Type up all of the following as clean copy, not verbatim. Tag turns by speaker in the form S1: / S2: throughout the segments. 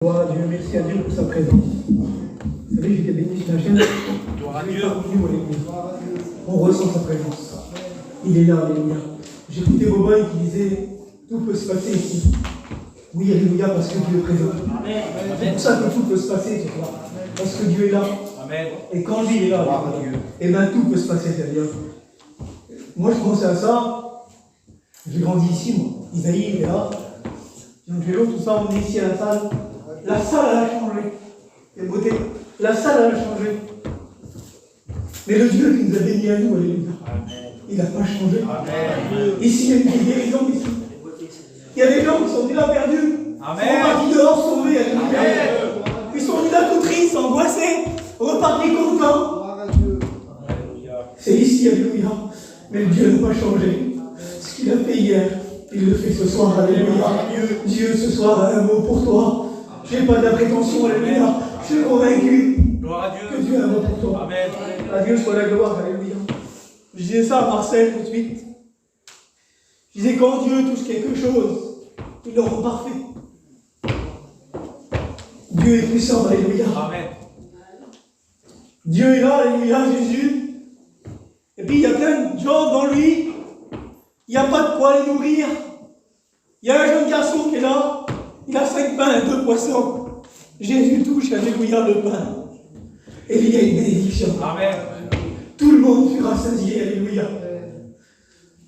S1: Gloire à Dieu, merci à Dieu pour sa présence. Vous savez, j'étais béni sur la chaîne. Gloire à Dieu. On ressent sa présence. Il est là, alléluia. J'ai écouté Boboy qui disait tout peut se passer ici. Oui, alléluia, parce que Dieu est présent. C'est pour ça que tout peut se passer ce soir. Parce que Dieu est là. Amen. Et quand lui est là, et bien tout peut se passer, c'est-à-dire. Moi, je pensais à ça. J'ai grandi ici, moi. Isaïe, il est là. Angelo, tout ça, on est ici à la salle. La salle, elle a changé. Quelle beauté. La salle, elle a changé. Mais le Dieu qui nous a bénis à nous, alléluia, il n'a pas changé. Amen. Ici, il y a une guérison ici. Il y a des gens qui sont venus là perdus. Amen. Ils sont partis dehors sauvés, alléluia. Ils sont venus là tout tristes, angoissés, repartis contents. C'est ici, alléluia. Mais Dieu n'a pas changé. Ce qu'il a fait hier, il le fait ce soir, alléluia. Dieu, ce soir, a un mot pour toi. Je n'ai pas de prétention, alléluia. Je suis convaincu que Dieu a un mot pour toi. Amen. À Dieu soit la gloire, alléluia. Je disais ça à Marcel tout de suite. Je disais, quand Dieu touche quelque chose, il le rend parfait. Dieu est puissant, alléluia. Amen. Dieu est là, alléluia, Jésus. Et puis il y a plein de gens dans lui. Il n'y a pas de quoi les nourrir. Il y a un jeune garçon qui est là. Il a 5 pains et 2 poissons. Jésus touche, alléluia, le pain. Et il y a une bénédiction. Amen. Tout le monde fut rassasié, alléluia.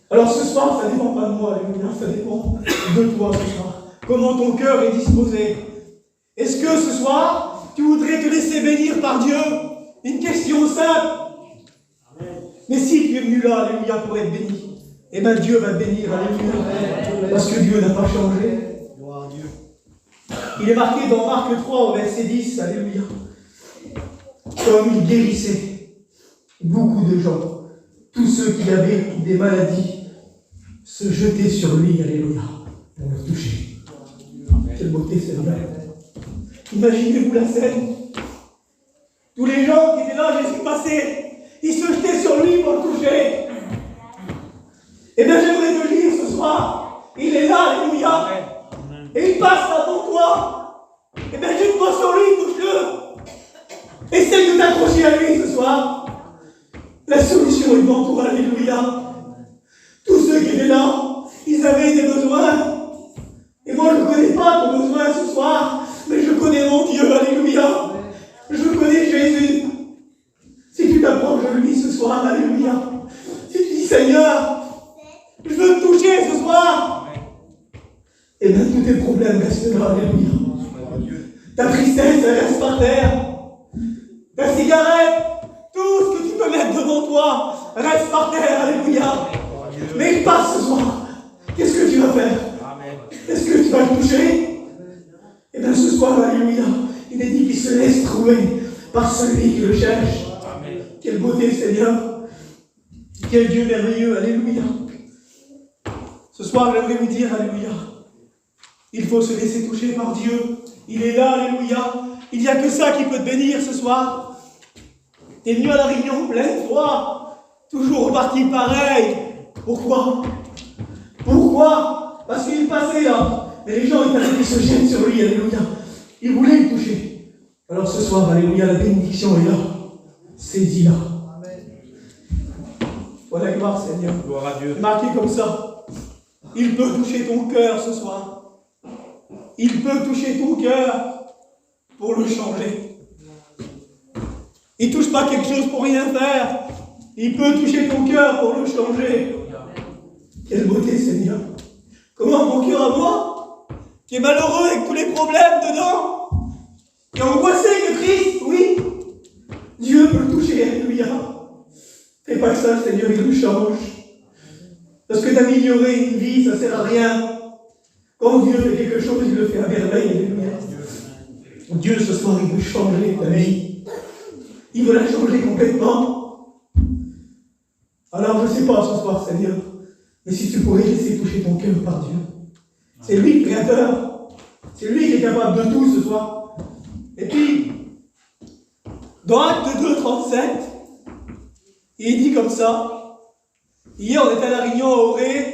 S1: Alors ce soir, ça ne dépend pas de moi, alléluia, ça dépend de toi ce soir. Comment ton cœur est disposé. Est-ce que ce soir, tu voudrais te laisser bénir par Dieu? Une question simple. Mais si tu es venu là, alléluia, pour être béni, eh bien Dieu va te bénir, alléluia. Parce que Dieu n'a pas changé. Il est marqué dans Marc 3 au verset 10, alléluia. Comme il guérissait beaucoup de gens, tous ceux qui avaient des maladies se jetaient sur lui, alléluia, pour le toucher. Quelle beauté, Seigneur. Imaginez-vous la scène. Tous les gens qui étaient là, Jésus passait, ils se jetaient sur lui pour le toucher. Eh bien, j'aimerais te dire ce soir, il est là, alléluia. Et il passe avant toi. Eh bien, jette-toi sur lui, touche-le. Essaye de t'accrocher à lui ce soir. La solution est devant toi, alléluia. Tous ceux qui étaient là, ils avaient des besoins. Et moi, je ne connais pas ton besoin ce soir, mais je connais mon Dieu, alléluia. Je connais Jésus. Si tu t'approches de lui ce soir, alléluia. Si tu dis, Seigneur, je veux te toucher ce soir. Et bien tous tes problèmes restent là, alléluia. Ta tristesse, elle reste par terre. Ta cigarette, tout ce que tu peux mettre devant toi, reste par terre, alléluia. Mais il passe ce soir. Qu'est-ce que tu vas faire? Est-ce que tu vas le toucher? Et bien ce soir, alléluia, il est dit qu'il se laisse trouver par celui qui le cherche. Amen. Quelle beauté, Seigneur. Quel Dieu merveilleux, alléluia. Ce soir, j'aimerais vous dire, alléluia, il faut se laisser toucher par Dieu. Il est là, alléluia. Il n'y a que ça qui peut te bénir ce soir. Tu es venu à la réunion pleine foi, toujours reparti pareil. Pourquoi? Pourquoi? Parce qu'il passait là. Mais les gens, ils se jettent sur lui, alléluia. Ils voulaient le toucher. Alors ce soir, alléluia, la bénédiction est là. Saisis-la. Voilà, gloire, Seigneur. Gloire à Dieu. Marqué comme ça. Il peut toucher ton cœur ce soir. Il peut toucher ton cœur pour le changer. Il ne touche pas quelque chose pour rien faire. Il peut toucher ton cœur pour le changer. Quelle beauté, Seigneur. Comment mon cœur à moi, qui est malheureux avec tous les problèmes dedans, qui est angoissé, qui est triste, oui, Dieu peut le toucher, alléluia. Fais pas que ça, Seigneur, il le change. Parce que d'améliorer une vie, ça ne sert à rien. Quand Dieu fait quelque chose, il le fait à merveille, alléluia. Dieu, ce soir, il veut changer ta vie. Il veut la changer complètement. Alors, je ne sais pas ce soir, Seigneur, mais si tu pourrais laisser toucher ton cœur par Dieu. C'est lui le créateur. C'est lui qui est capable de tout ce soir. Et puis, dans Acte 2, 37, il dit comme ça. Hier, on était à la réunion à Auré.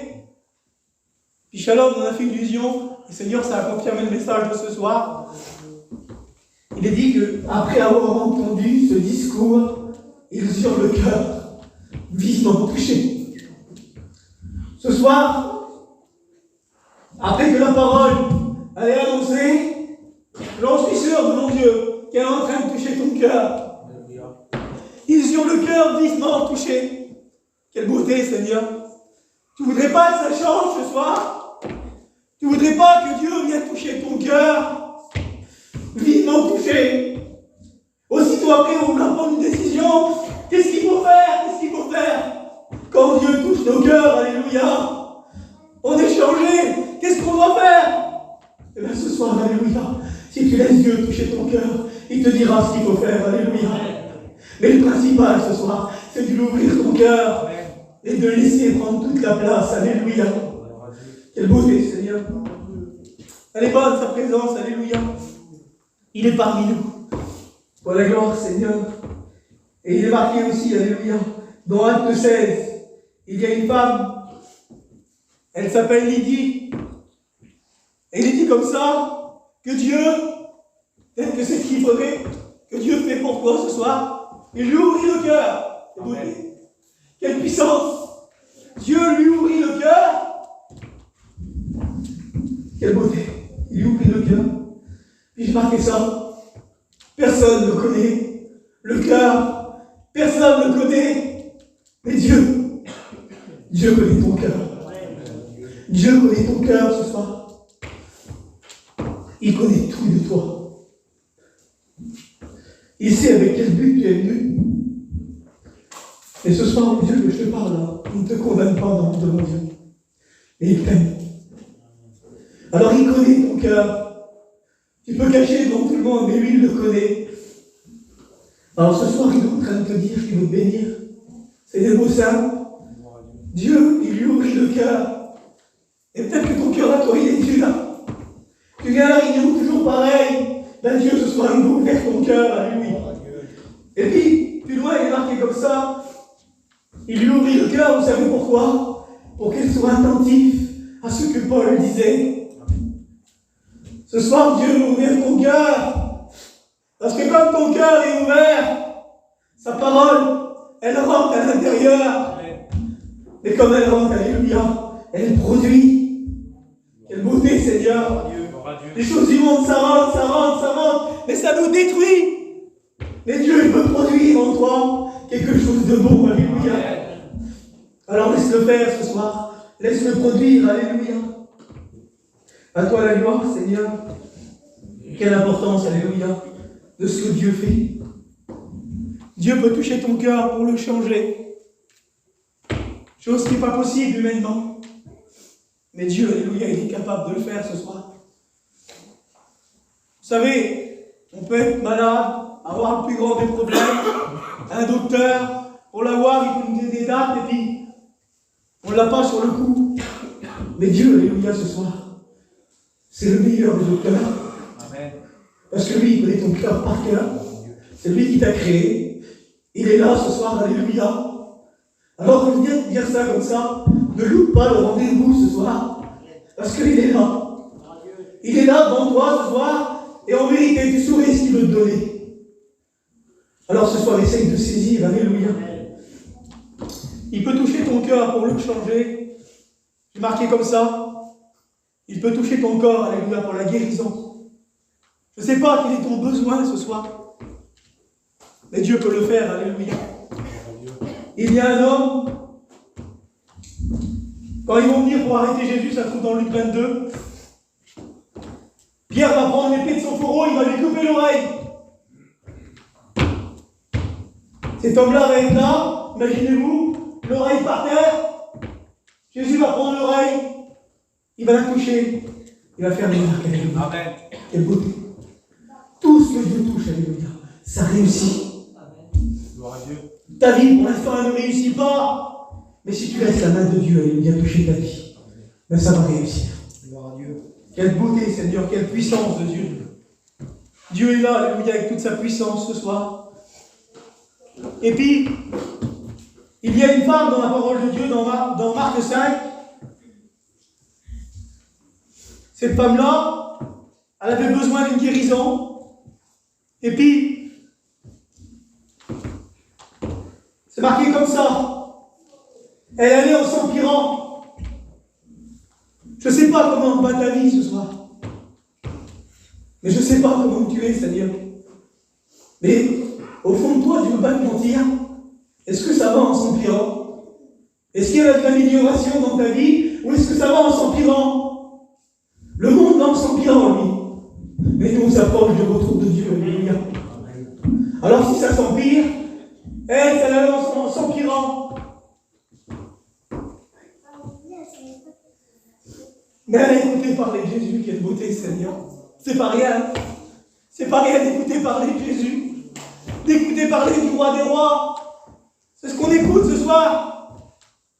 S1: Puis Shalom, on a fait une illusion. Et Seigneur, ça a confirmé le message de ce soir. il est dit qu'après avoir entendu ce discours, ils eurent le cœur vivement touché. Ce soir, après que la parole a été annoncée, j'en suis sûr de mon Dieu qu'elle est en train de toucher ton cœur. Ils eurent le cœur vivement touché. Quelle beauté, Seigneur. Tu ne voudrais pas que ça change ce soir? Tu ne voudrais pas que Dieu vienne toucher ton cœur vivement touché? Aussitôt après, on va prendre une décision. Qu'est-ce qu'il faut faire? Qu'est-ce qu'il faut faire? Quand Dieu touche nos cœurs, alléluia, on est changé. Qu'est-ce qu'on doit faire? Et bien ce soir, alléluia, si tu laisses Dieu toucher ton cœur, il te dira ce qu'il faut faire, alléluia. Mais le principal ce soir, c'est de lui ouvrir ton cœur et de laisser prendre toute la place, alléluia. Quelle beauté, Seigneur. Elle est bonne, sa présence, alléluia. Il est parmi nous. Pour la gloire, Seigneur. Et il est marqué aussi, alléluia, dans Acte 16, il y a une femme, elle s'appelle Lydie. Et il est dit comme ça, que Dieu, peut-être que c'est ce qu'il faudrait que Dieu fait pour toi ce soir, il lui ouvrit le cœur. Quelle puissance! Dieu lui ouvrit le cœur. Quelle beauté! Il lui ouvrit le cœur. Puis j'ai marqué ça. Personne ne connaît le cœur. Personne ne connaît. Mais Dieu connaît ton cœur. Dieu connaît ton cœur ce soir. Il connaît tout de toi. Il sait avec quel but tu es venu. Et ce soir, mon Dieu, que je te parle là, il ne te condamne pas dans devant Dieu. Mais il t'aime. Alors il connaît ton cœur. Tu peux cacher devant tout le monde, mais lui, il le connaît. Alors ce soir, il est en train de te dire qu'il veut te bénir. C'est des mots simples. Dieu, il lui ouvrit le cœur. Et peut-être que ton cœur à toi, il est dur là. Tu viens à la réunion toujours pareil. Ben Dieu, ce soir, il veut ouvrir ton cœur à lui. Et puis, plus loin, il est marqué comme ça. Il lui ouvrit le cœur, vous savez pourquoi? Pour qu'il soit attentif à ce que Paul disait. Ce soir, Dieu veut ouvrir ton cœur. Parce que comme ton cœur est ouvert, sa parole, elle rentre à l'intérieur. Et comme elle rentre, alléluia, elle produit. Quelle beauté, Seigneur. Les choses du monde, ça rentre, mais ça nous détruit. Mais Dieu, il veut produire en toi quelque chose de bon, alléluia. Alors laisse-le faire ce soir. Laisse-le produire, alléluia. À toi la gloire, Seigneur. Quelle importance, alléluia, de ce que Dieu fait. Dieu peut toucher ton cœur pour le changer. Chose qui n'est pas possible humainement. Mais Dieu, alléluia, il est capable de le faire ce soir. Vous savez, on peut être malade, avoir le plus grand des problèmes, un docteur, pour l'avoir, il peut nous donner des dates, et puis on ne l'a pas sur le coup. Mais Dieu, alléluia, ce soir, c'est le meilleur des docteurs. Amen. Parce que lui, il connaît ton cœur par cœur. C'est lui qui t'a créé. Il est là ce soir, alléluia. Alors, je viens de dire ça comme ça, ne loupe pas le rendez-vous ce soir, parce qu'il est là. Il est là devant toi ce soir, et en vérité, tu saurais ce qu'il veut te donner. Alors ce soir, essaye de saisir, alléluia. Il peut toucher ton cœur pour le changer. J'ai marqué comme ça. Il peut toucher ton corps, alléluia, pour la guérison. Je ne sais pas quel est ton besoin ce soir, mais Dieu peut le faire, alléluia. Il y a un homme, quand ils vont venir pour arrêter Jésus, ça se trouve dans Luc 22, Pierre va prendre l'épée de son fourreau, il va lui couper l'oreille. Cet homme-là va être là, imaginez-vous, l'oreille par terre. Jésus va prendre l'oreille, il va la toucher, il va faire des miracles. Amen. Quelle beauté. Tout ce que Dieu touche, alléluia, ça réussit. Gloire à Dieu. Ta vie, pour l'instant, elle ne réussit pas. Mais si tu laisses la main de Dieu, alléluia, toucher ta vie, ben ça va réussir. Gloire à Dieu. Quelle beauté, Seigneur, quelle puissance de Dieu. Dieu est là, alléluia, avec toute sa puissance ce soir. Et puis, il y a une femme dans la parole de Dieu, dans Marc 5. Cette femme-là, elle avait besoin d'une guérison. Et puis, c'est marqué comme ça. Elle allait en s'empirant. Je ne sais pas comment va ta vie ce soir. Mais je ne sais pas comment tu es, Seigneur. Mais au fond de toi, tu ne veux pas te mentir. Est-ce que ça va en s'empirant? Est-ce qu'il y a de l'amélioration dans ta vie? Ou est-ce que ça va en s'empirant? Le monde va en s'empirant, lui. Mais nous, on s'approche du retour de Dieu. Alléluia. Alors si ça s'empire, elle, ça la lance en s'empirant. Mais elle a écouté parler de Jésus, quelle beauté, Seigneur. C'est pas rien. C'est pas rien d'écouter parler de Jésus. D'écouter parler du roi des rois. C'est ce qu'on écoute ce soir.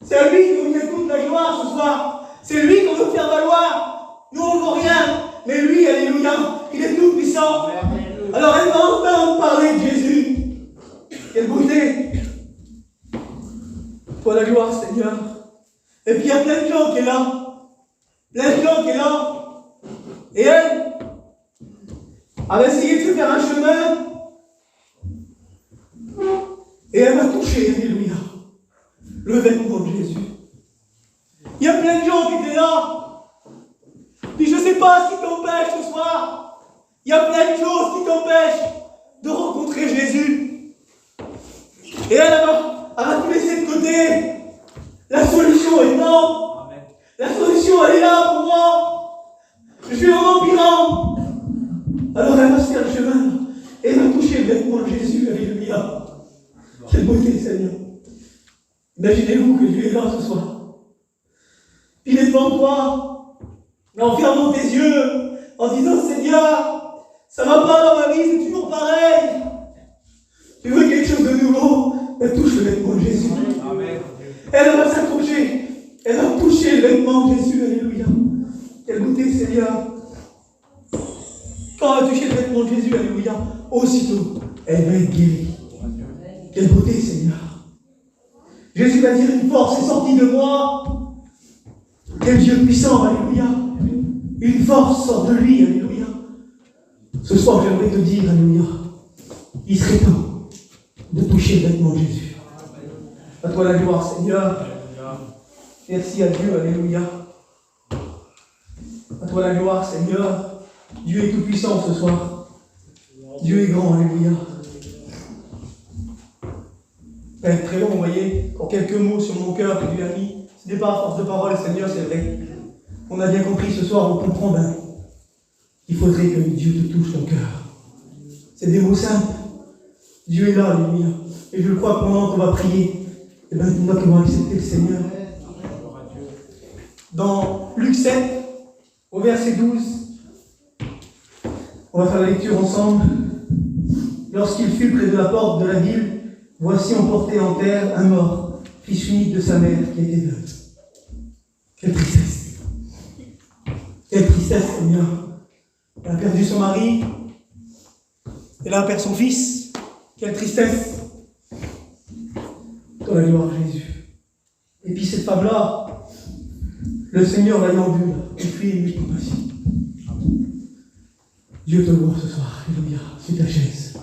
S1: C'est à lui qu'on écoute la gloire ce soir. C'est lui qu'on veut faire valoir. Nous, on ne vaut rien. Mais lui, alléluia, il est tout puissant. Alors elle va entendre parler de Jésus. Quelle beauté. Toi la gloire, Seigneur. Et puis il y a plein de gens qui est là. Plein de gens qui est là. Et elle va essayer de se faire un chemin. Et elle va toucher, alléluia, le vêtement de Jésus. Il y a plein de gens qui étaient là. Puis je ne sais pas ce qui t'empêche ce soir. Il y a plein de choses qui t'empêchent de rencontrer Jésus. Et elle va tout laisser de côté. La solution est non. La solution, elle est là pour moi. Je suis en empirant. Alors elle va se faire le chemin. Et elle va toucher le vêtement de Jésus. Alléluia. Quelle beauté, Seigneur. Imaginez-vous que Dieu est là ce soir. Il est devant toi. En fermant tes yeux. En disant, Seigneur, ça ne va pas dans ma vie, c'est toujours pareil. Tu veux quelque chose de nouveau? Elle touche le vêtement de Jésus. Amen. Elle va s'accrocher. Elle va toucher le vêtement de Jésus. Alléluia. Quelle beauté, Seigneur. Quand elle va toucher le vêtement de Jésus, alléluia, aussitôt, elle va être guérie. Quelle beauté, Seigneur. Jésus va dire, une force est sortie de moi. Quel Dieu puissant, alléluia. Une force sort de lui, alléluia. Ce soir, j'aimerais te dire, alléluia, il serait temps de toucher le vêtement de Jésus. À toi la gloire, Seigneur. Merci à Dieu, alléluia. À toi la gloire, Seigneur. Dieu est tout puissant ce soir. Dieu est grand, alléluia. Ça va être très long, vous voyez. Encore quelques mots sur mon cœur que Dieu a mis. Ce n'est pas à force de parole, Seigneur, c'est vrai. On a bien compris ce soir, on comprend bien. Il faudrait que Dieu te touche ton cœur. C'est des mots simples. Dieu est là, alléluia. Et je crois que pendant qu'on va prier, eh bien, nous devons accepter le Seigneur. Dans Luc 7, au verset 12, on va faire la lecture ensemble. Lorsqu'il fut près de la porte de la ville, voici emporté en terre un mort, fils unique de sa mère qui était veuve. Quelle tristesse! Quelle tristesse, Seigneur! Elle a perdu son mari, elle a perdu son fils. Quelle tristesse! Dans la gloire à Jésus. Et puis cette femme-là, le Seigneur l'ayant vue, il fut ému de compassion. Dieu te voit ce soir, alléluia, sur ta chaise.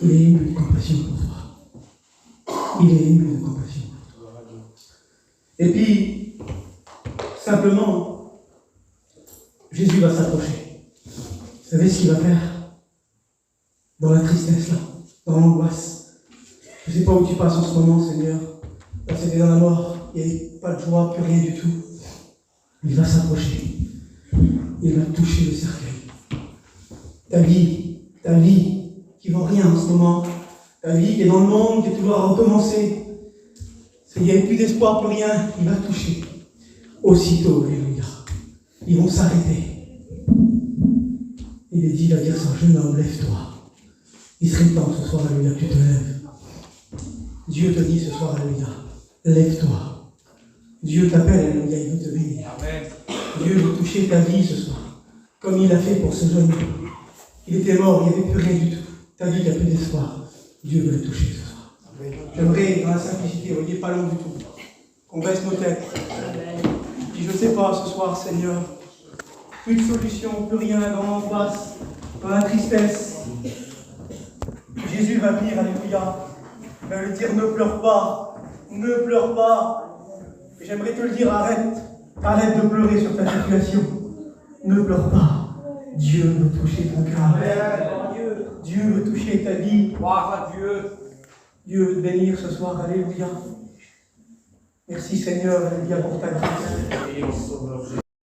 S1: Il est ému de compassion pour toi. Il est ému de compassion pour toi. Et puis, simplement, Jésus va s'approcher. Vous savez ce qu'il va faire? Dans la tristesse là, dans l'angoisse. Je ne sais pas où tu passes en ce moment, Seigneur. Là, c'était dans la mort. Il n'y avait pas de joie, plus rien du tout. Il va s'approcher. Il va toucher le cercueil. Ta vie qui ne vaut rien en ce moment. Ta vie qui est dans le monde, qui est toujours à recommencer. Il n'y a plus d'espoir, plus rien. Il va toucher. Aussitôt, alléluia. Ils vont s'arrêter. Il est dit, il va dire ça, jeune homme, lève-toi. Il serait temps ce soir, alléluia, que tu te lèves. Dieu te dit ce soir, alléluia, lève-toi. Dieu t'appelle, alléluia, il veut te bénir. Dieu veut toucher ta vie ce soir, comme il a fait pour ce jeune homme. Il était mort, il n'y avait plus rien du tout. Ta vie qui a plus d'espoir. Dieu veut le toucher ce soir. J'aimerais, dans la simplicité, vous voyez, pas long du tout, qu'on baisse nos têtes. Et je ne sais pas ce soir, Seigneur, plus de solution, plus rien dans l'angoisse, dans la tristesse. Jésus va venir, alléluia. Il va lui dire, ne pleure pas, ne pleure pas. Et j'aimerais te le dire, arrête de pleurer sur ta situation. Ne pleure pas. Dieu veut toucher ton cœur. Dieu veut toucher ta vie.
S2: Gloire à Dieu.
S1: Dieu veut te bénir ce soir, alléluia. Merci Seigneur, alléluia pour ta grâce.